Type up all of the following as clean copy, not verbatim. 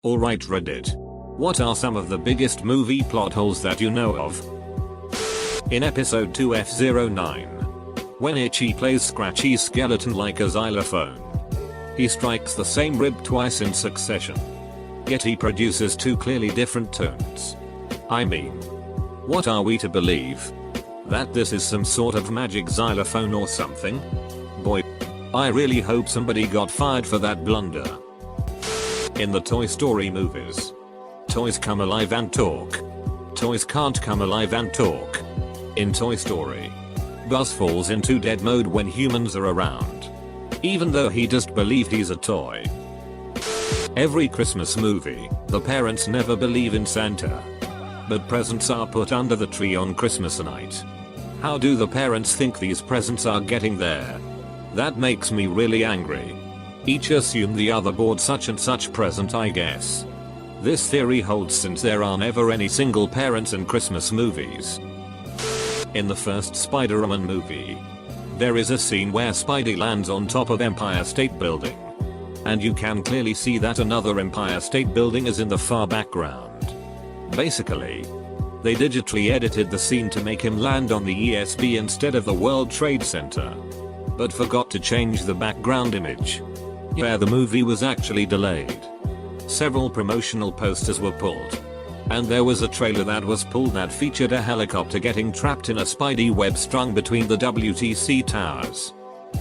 Alright Reddit. What are some of the biggest movie plot holes that you know of? In episode 2F09, when Itchy plays Scratchy's skeleton like a xylophone, he strikes the same rib twice in succession. Yet he produces two clearly different tones. I mean, what are we to believe? That this is some sort of magic xylophone or something? Boy, I really hope somebody got fired for that blunder. In the Toy Story movies, toys come alive and talk. Toys can't come alive and talk. In Toy Story, Buzz falls into dead mode when humans are around, even though he just believed he's a toy. Every Christmas movie, the parents never believe in Santa, but presents are put under the tree on Christmas night. How do the parents think these presents are getting there? That makes me really angry. Each assume the other bought such and such present, I guess. This theory holds since there are never any single parents in Christmas movies. In the first Spider-Man movie, there is a scene where Spidey lands on top of Empire State Building, and you can clearly see that another Empire State Building is in the far background. Basically, they digitally edited the scene to make him land on the ESB instead of the World Trade Center, but forgot to change the background image. Yeah, the movie was actually delayed. Several promotional posters were pulled, and there was a trailer that was pulled that featured a helicopter getting trapped in a Spidey web strung between the WTC towers.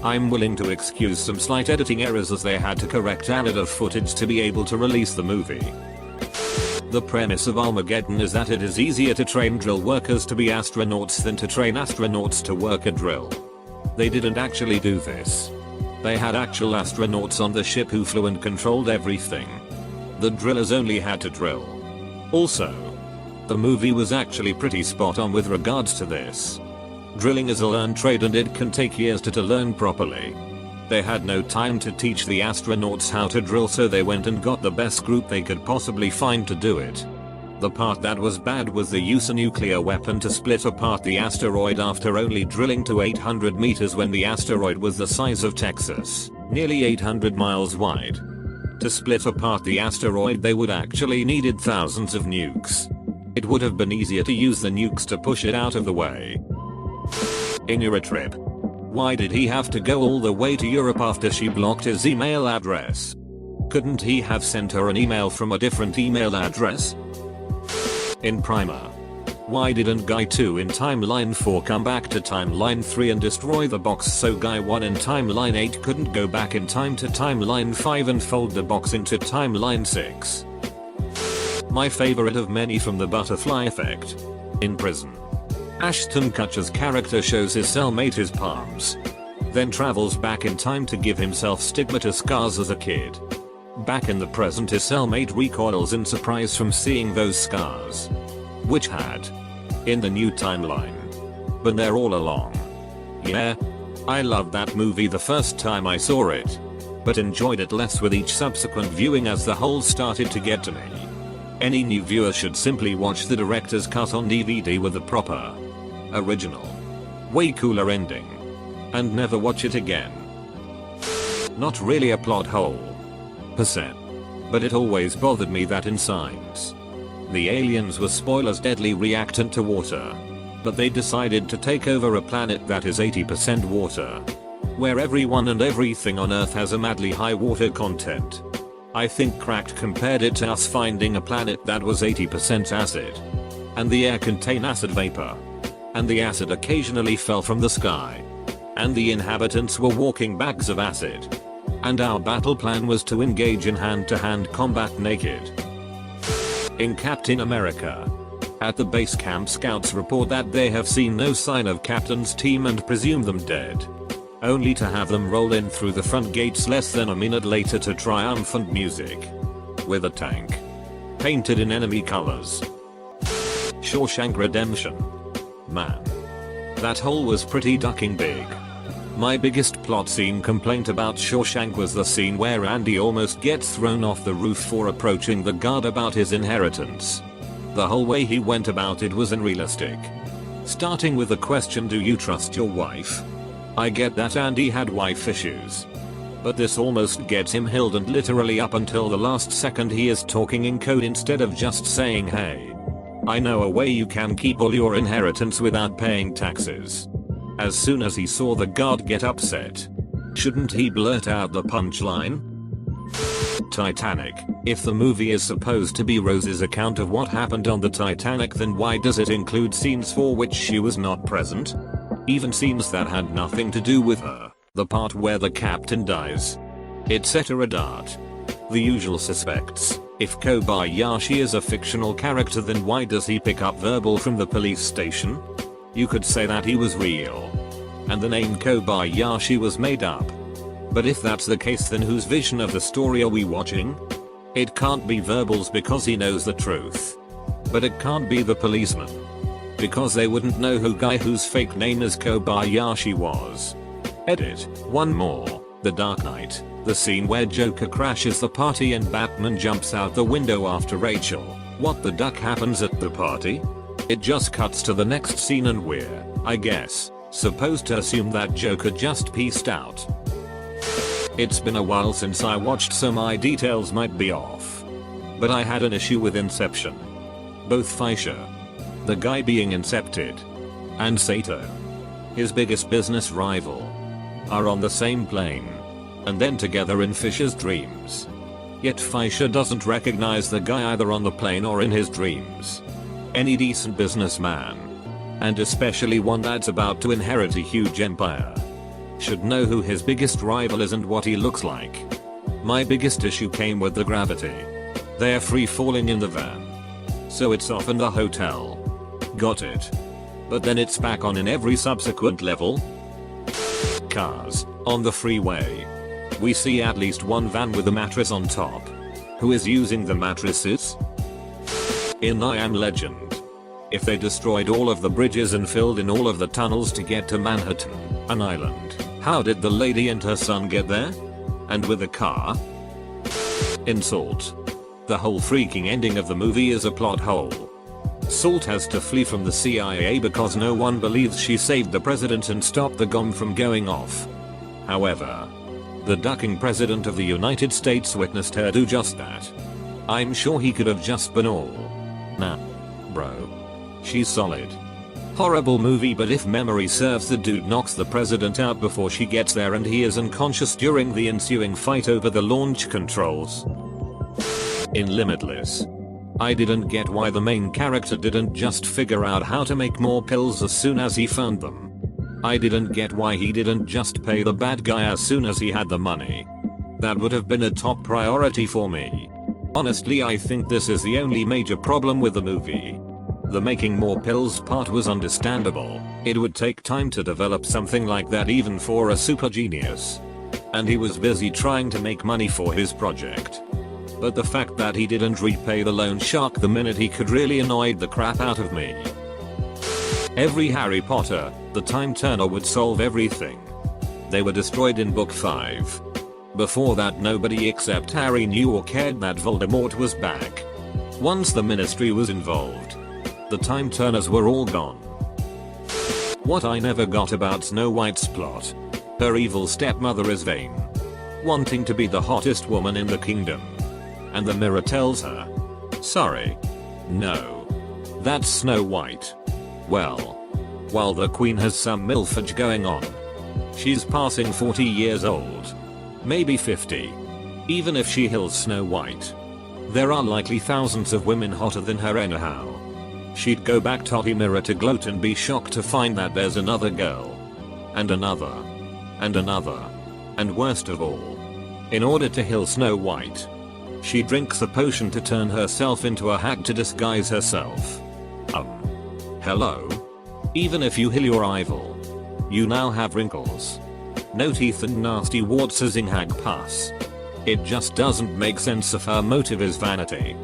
I'm willing to excuse some slight editing errors as they had to correct additive footage to be able to release the movie. The premise of Armageddon is that it is easier to train drill workers to be astronauts than to train astronauts to work a drill. They didn't actually do this. They had actual astronauts on the ship who flew and controlled everything. The drillers only had to drill. Also, the movie was actually pretty spot on with regards to this. Drilling is a learned trade and it can take years to learn properly. They had no time to teach the astronauts how to drill, so they went and got the best group they could possibly find to do it. The part that was bad was the use of nuclear weapon to split apart the asteroid after only drilling to 800 meters when the asteroid was the size of Texas, nearly 800 miles wide. To split apart the asteroid they would actually needed thousands of nukes. It would have been easier to use the nukes to push it out of the way. In Eurotrip, why did he have to go all the way to Europe after she blocked his email address? Couldn't he have sent her an email from a different email address? In Primer, why didn't Guy 2 in Timeline 4 come back to Timeline 3 and destroy the box so Guy 1 in Timeline 8 couldn't go back in time to Timeline 5 and fold the box into Timeline 6? My favorite of many from the Butterfly Effect. In prison, Ashton Kutcher's character shows his cellmate his palms, then travels back in time to give himself stigmata scars as a kid. Back in the present, his cellmate recoils in surprise from seeing those scars, which had, in the new timeline, been there all along. Yeah, I loved that movie the first time I saw it, but enjoyed it less with each subsequent viewing as the whole started to get to me. Any new viewer should simply watch the director's cut on DVD with the proper, original, way cooler ending, and never watch it again. Not really a plot hole, per se, but it always bothered me that in Signs, the aliens were spoilers deadly reactant to water, but they decided to take over a planet that is 80% water, where everyone and everything on Earth has a madly high water content. I think Cracked compared it to us finding a planet that was 80% acid, and the air contained acid vapor, and the acid occasionally fell from the sky, and the inhabitants were walking bags of acid, and our battle plan was to engage in hand-to-hand combat naked. In Captain America, at the base camp, scouts report that they have seen no sign of Captain's team and presume them dead, only to have them roll in through the front gates less than a minute later to triumphant music, with a tank painted in enemy colors. Shawshank Redemption. Man, that hole was pretty ducking big. My biggest plot scene complaint about Shawshank was the scene where Andy almost gets thrown off the roof for approaching the guard about his inheritance. The whole way he went about it was unrealistic. Starting with the question, do you trust your wife? I get that Andy had wife issues, But this almost gets him held, and literally up until the last second he is talking in code instead of just saying, hey, I know a way you can keep all your inheritance without paying taxes. As soon as he saw the guard get upset, shouldn't he blurt out the punchline? Titanic. If the movie is supposed to be Rose's account of what happened on the Titanic, then why does it include scenes for which she was not present? Even scenes that had nothing to do with her. The part where the captain dies, etc. The usual suspects. If Kobayashi is a fictional character, then why does he pick up verbal from the police station? You could say that he was real, and the name Kobayashi was made up. But if that's the case, then whose vision of the story are we watching? It can't be Verbal's because he knows the truth. But it can't be the policeman, because they wouldn't know who guy whose fake name is Kobayashi was. Edit. One more. The Dark Knight. The scene where Joker crashes the party and Batman jumps out the window after Rachel. What the duck happens at the party? It just cuts to the next scene and we're, I guess, supposed to assume that Joker just peaced out. It's been a while since I watched, so my details might be off. But I had an issue with Inception. Both Fisher, the guy being incepted, and Sato, his biggest business rival, are on the same plane, and then together in Fisher's dreams. Yet Fisher doesn't recognize the guy either on the plane or in his dreams. Any decent businessman, and especially one that's about to inherit a huge empire, should know who his biggest rival is and what he looks like. My biggest issue came with the gravity. They're free falling in the van, so it's off in the hotel. Got it. But then it's back on in every subsequent level. Cars. On the freeway, we see at least one van with a mattress on top. Who is using the mattresses? In I Am Legend, if they destroyed all of the bridges and filled in all of the tunnels to get to Manhattan, an island, how did the lady and her son get there? And with a car? In Salt, the whole freaking ending of the movie is a plot hole. Salt has to flee from the CIA because no one believes she saved the president and stopped the bomb from going off. However, the ducking president of the United States witnessed her do just that. I'm sure he could have just been all, nah, bro. She's solid. Horrible movie, but if memory serves, the dude knocks the president out before she gets there and he is unconscious during the ensuing fight over the launch controls. In Limitless, I didn't get why the main character didn't just figure out how to make more pills as soon as he found them. I didn't get why he didn't just pay the bad guy as soon as he had the money. That would have been a top priority for me. Honestly, I think this is the only major problem with the movie. The making more pills part was understandable. It would take time to develop something like that even for a super genius. And he was busy trying to make money for his project. But the fact that he didn't repay the loan shark the minute he could really annoyed the crap out of me. Every Harry Potter, the time turner would solve everything. They were destroyed in book 5. Before that, nobody except Harry knew or cared that Voldemort was back. Once the Ministry was involved, the time turners were all gone. What I never got about Snow White's plot. Her evil stepmother is vain, wanting to be the hottest woman in the kingdom. And the mirror tells her, sorry, no, that's Snow White. Well, while the queen has some milfage going on. She's passing 40 years old. Maybe 50. Even if she heals Snow White, there are likely thousands of women hotter than her anyhow. She'd go back Toddy Mirror to gloat and be shocked to find that there's another girl. And another. And another. And worst of all, in order to heal Snow White, she drinks a potion to turn herself into a hag to disguise herself. Hello? Even if you heal your rival, you now have wrinkles, no teeth and nasty warts as in hag pus. It just doesn't make sense if her motive is vanity.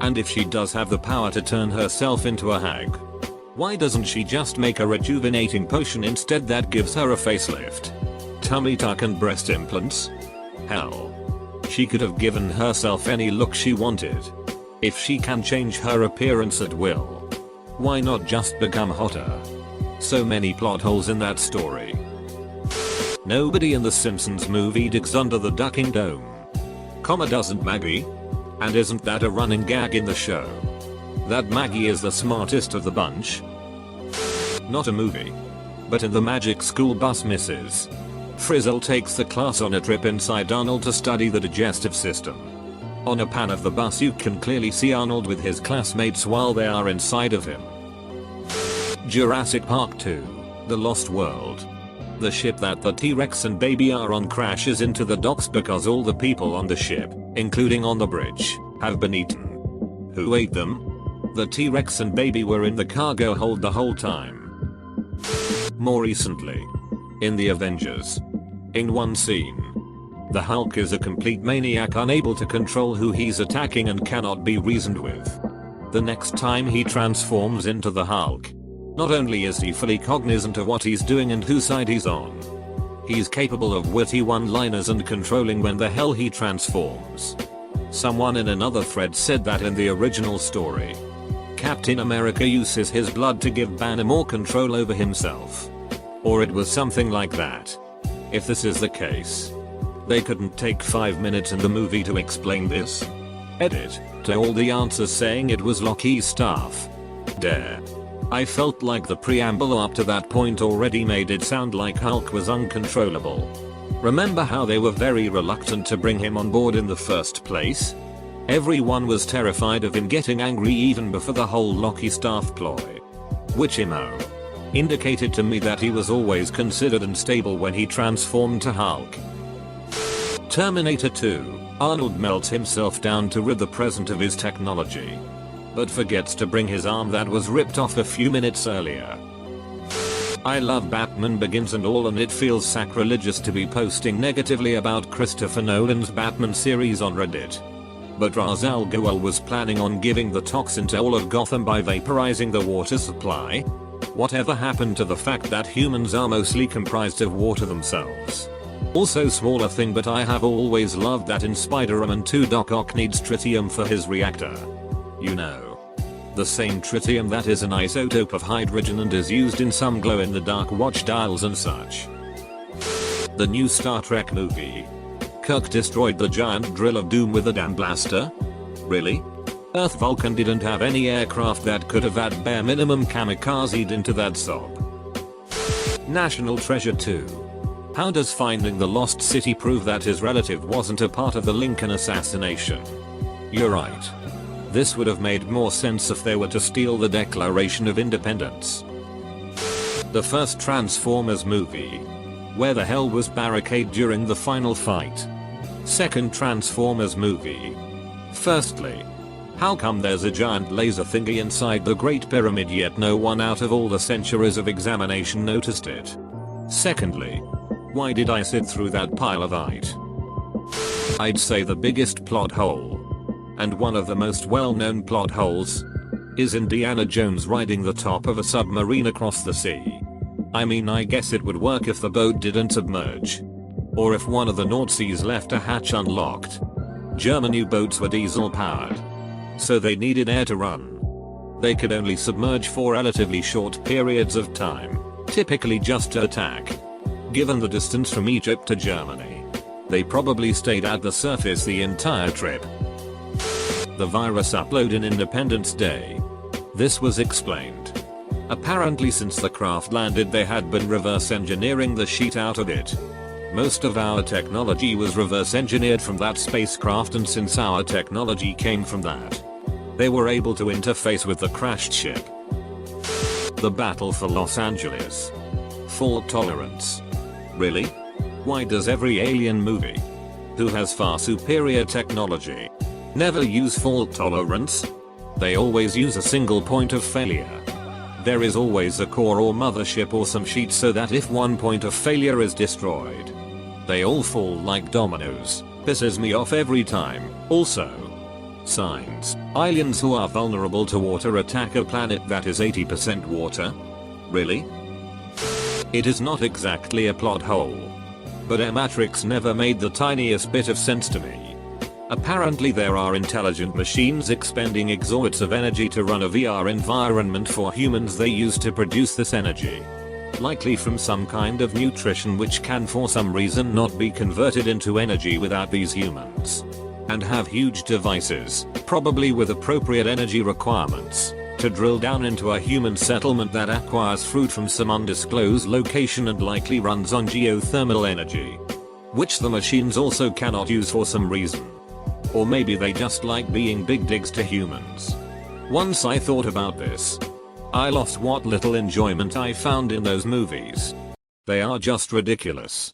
And if she does have the power to turn herself into a hag, why doesn't she just make a rejuvenating potion instead that gives her a facelift, tummy tuck and breast implants? Hell, she could have given herself any look she wanted. If she can change her appearance at will, why not just become hotter? So many plot holes in that story. Nobody in the Simpsons movie digs under the ducking dome. Doesn't Maggie? And isn't that a running gag in the show? That Maggie is the smartest of the bunch? Not a movie. But in the Magic School Bus Mrs. Frizzle takes the class on a trip inside Arnold to study the digestive system. On a pan of the bus you can clearly see Arnold with his classmates while they are inside of him. Jurassic Park 2: The Lost World. The ship that the T-Rex and baby are on crashes into the docks because all the people on the ship, including on the bridge, have been eaten. Who ate them? The T-Rex and baby were in the cargo hold the whole time. More recently, in the Avengers. In one scene, the Hulk is a complete maniac unable to control who he's attacking and cannot be reasoned with. The next time he transforms into the Hulk, not only is he fully cognizant of what he's doing and whose side he's on, he's capable of witty one-liners and controlling when the hell he transforms. Someone in another thread said that in the original story, Captain America uses his blood to give Banner more control over himself. Or it was something like that. If this is the case, they couldn't take 5 minutes in the movie to explain this. Edit, to all the answers saying it was Loki's staff. Dare. I felt like the preamble up to that point already made it sound like Hulk was uncontrollable. Remember how they were very reluctant to bring him on board in the first place? Everyone was terrified of him getting angry even before the whole Loki staff ploy. Which indicated to me that he was always considered unstable when he transformed to Hulk. Terminator 2, Arnold melts himself down to rid the present of his technology, but forgets to bring his arm that was ripped off a few minutes earlier. I love Batman Begins and all, and it feels sacrilegious to be posting negatively about Christopher Nolan's Batman series on Reddit. But Ra's al Ghul was planning on giving the toxin to all of Gotham by vaporizing the water supply. Whatever happened to the fact that humans are mostly comprised of water themselves? Also smaller thing, but I have always loved that in Spider-Man 2 Doc Ock needs tritium for his reactor. You know, the same tritium that is an isotope of hydrogen and is used in some glow-in-the-dark watch dials and such. The new Star Trek movie. Kirk destroyed the giant drill of doom with a damn blaster? Really? Earth Vulcan didn't have any aircraft that could have at bare minimum kamikazed into that sob. National Treasure 2. How does finding the lost city prove that his relative wasn't a part of the Lincoln assassination? You're right. This would have made more sense if they were to steal the Declaration of Independence. The first Transformers movie. Where the hell was Barricade during the final fight? Second Transformers movie. Firstly, how come there's a giant laser thingy inside the Great Pyramid yet no one out of all the centuries of examination noticed it? Secondly, why did I sit through that pile of it? I'd say the biggest plot hole, and one of the most well-known plot holes, is Indiana Jones riding the top of a submarine across the sea. I mean, I guess it would work if the boat didn't submerge. Or if one of the Nazis left a hatch unlocked. German U-boats were diesel powered, so they needed air to run. They could only submerge for relatively short periods of time, typically just to attack. Given the distance from Egypt to Germany, they probably stayed at the surface the entire trip. The virus upload in Independence Day. This was explained. Apparently since the craft landed they had been reverse engineering the shit out of it. Most of our technology was reverse engineered from that spacecraft, and since our technology came from that, they were able to interface with the crashed ship. The Battle for Los Angeles. Fault tolerance. Really? Why does every alien movie, who has far superior technology, never use fault tolerance? They always use a single point of failure. There is always a core or mothership or some sheet so that if one point of failure is destroyed, they all fall like dominoes. Pisses me off every time. Also, signs. Aliens who are vulnerable to water attack a planet that is 80% water? Really? It is not exactly a plot hole, but Matrix never made the tiniest bit of sense to me. Apparently there are intelligent machines expending exorbitant of energy to run a VR environment for humans they use to produce this energy. likely from some kind of nutrition which can for some reason not be converted into energy without these humans. And have huge devices, probably with appropriate energy requirements, to drill down into a human settlement that acquires fruit from some undisclosed location and likely runs on geothermal energy, which the machines also cannot use for some reason. Or maybe they just like being big digs to humans. Once I thought about this, I lost what little enjoyment I found in those movies. They are just ridiculous.